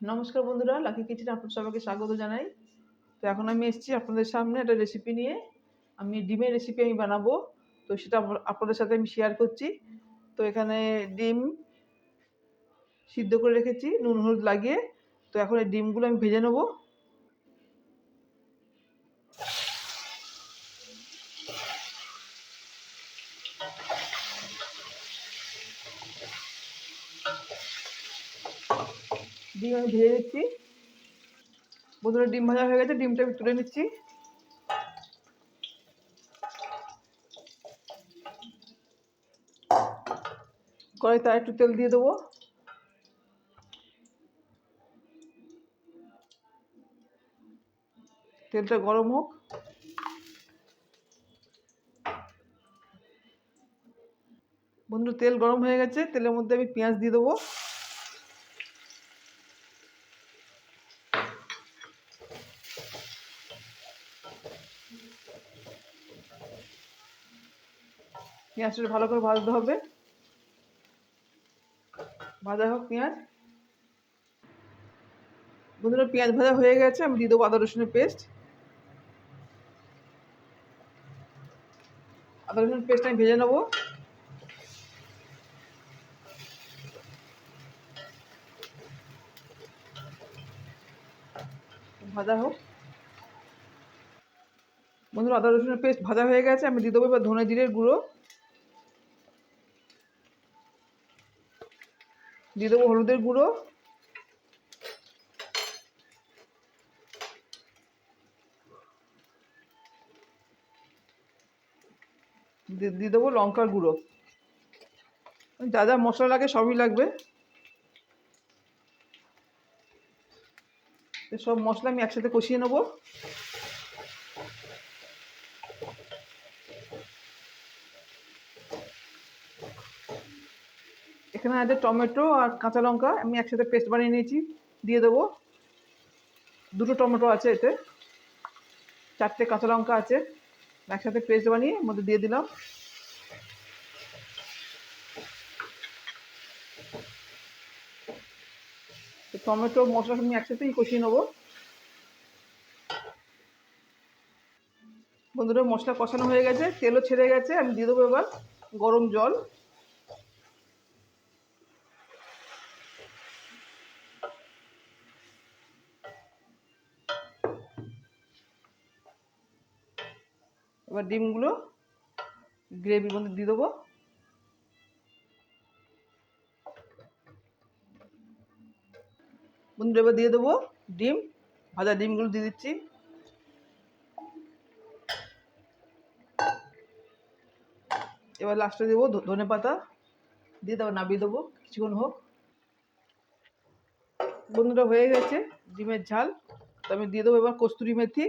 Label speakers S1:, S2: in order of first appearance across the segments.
S1: নমস্কার বন্ধুরা, লাকি কিচেনে আপনাদের সবাইকে স্বাগত জানাই। তো এখন আমি এসেছি আপনাদের সামনে একটা রেসিপি নিয়ে। ডিমের রেসিপি আমি বানাবো। তো সেটা আপনাদের সাথে আমি শেয়ার করছি। তো এখানে ডিম সিদ্ধ করে রেখেছি নুন হলুদ লাগিয়ে। তো এখন এই ডিমগুলো আমি ভেজে নেবো। ডিম আমি ভেজে নিচ্ছি। বন্ধুরা, ডিম ভাজা হয়ে গেছে, ডিমটা আমি তুলে নিচ্ছি। কড়াইতে একটু তেল দিয়ে দেবো। তেলটা গরম হোক। বন্ধুরা, তেল গরম হয়ে গেছে, তেলের মধ্যে আমি পেঁয়াজ দিয়ে দেবো। পেঁয়াজটা ভালো করে ভাজতে হবে। ভাজা হোক পেঁয়াজ। বন্ধুরা, পেঁয়াজ ভাজা হয়ে গেছে, আমি দিয়ে দেবো আদা রসুনের পেস্ট। আদা রসুন পেস্ট আমি ভেজে নেবো। ভাজা হোক। বন্ধুরা, আদা রসুনের পেস্ট ভাজা হয়ে গেছে, আমি দিয়ে দেবো এবার ধনে জিরের গুঁড়ো, দিয়ে দেবো হলুদের গুঁড়ো, দিয়ে দেবো লঙ্কার গুঁড়ো। যা যা মশলা লাগে সবই লাগবে। সব মশলা আমি একসাথে কষিয়ে নেবো। এখানে আছে টমেটো আর কাঁচা লঙ্কা, আমি একসাথে পেস্ট বানিয়ে নিয়েছি, দিয়ে দেবো। দুটো টমেটো আছে এতে, 4টে কাঁচা লঙ্কা আছে, একসাথে পেস্ট বানিয়ে মধ্যে দিয়ে দিলাম। টমেটো মশলা আমি একসাথেই কষিয়ে নেবো। বন্ধুরা, মশলা কষানো হয়ে গেছে, তেলও ছেড়ে গেছে, আমি দিয়ে দেবো এবার গরম জল। এবার ডিমগুলো গ্রেভির মধ্যে দিয়ে দেবো। বন্ধুরা, এবার দিয়ে দেবো ডিম, ভাজা ডিমগুলো দিয়ে দিচ্ছি। এবার লাস্টে দেবো ধনে পাতা, দিয়ে দেবো, নামিয়ে দেবো, কিছুক্ষণ হোক। বন্ধুরা, হয়ে গেছে ডিমের ঝাল। তো আমি দিয়ে দেবো এবার কস্তুরি মেথি,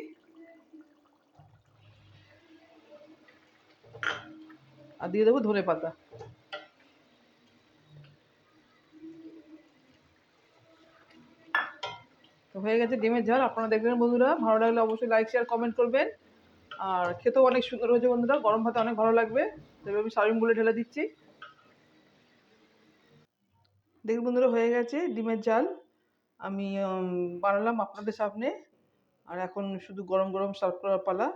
S1: আর দিয়ে দেবো ধনে পাতা। তো হয়ে গেছে ডিমের ঝাল। আপনারা দেখবেন বন্ধুরা, ভালো লাগলে অবশ্যই লাইক শেয়ার কমেন্ট করবেন। আর খেতেও অনেক সুন্দর হয়েছে বন্ধুরা, গরম ভাতে অনেক ভালো লাগবে। তবে আমি সার্ভিংগুলো ঢেলে দিচ্ছি। দেখুন বন্ধুরা, হয়ে গেছে ডিমের ঝাল। আমি বানালাম আপনাদের সামনে। আর এখন শুধু গরম গরম সার্ভ করার পালা।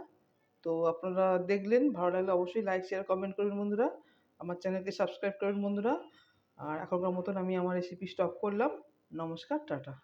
S1: তো আপনারা দেখলেন, ভালো লাগলে অবশ্যই লাইক শেয়ার কমেন্ট করবেন বন্ধুরা। আমার চ্যানেলকে সাবস্ক্রাইব করবেন বন্ধুরা। আর এখনকার মতন আমি আমার রেসিপি স্টপ করলাম। নমস্কার, টাটা।